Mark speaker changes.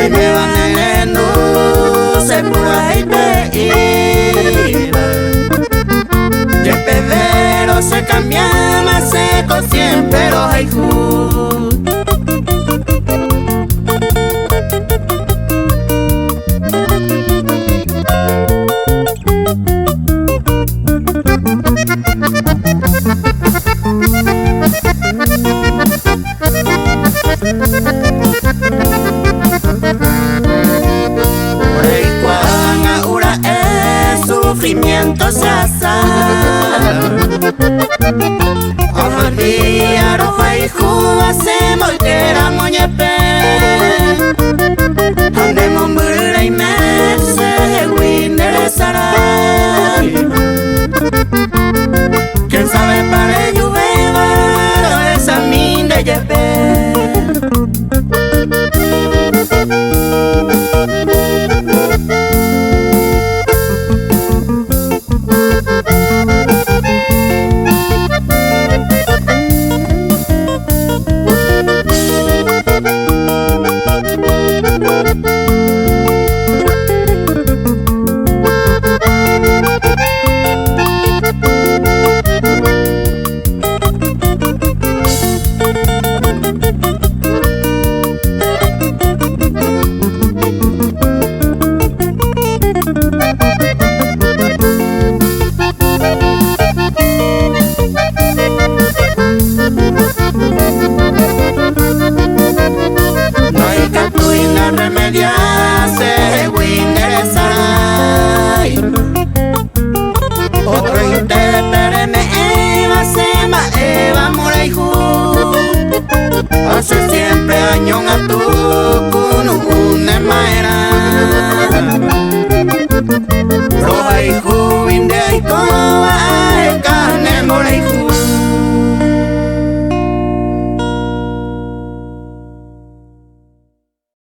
Speaker 1: hoy me van en se pura y te iba. De pedero se cambia más seco siempre los haiku. Sufrimiento se asa Omadia roja y juba se moltera moñepe Andemos mura y merce Winder saray ¿Quién sabe para lluvia esa min de yepe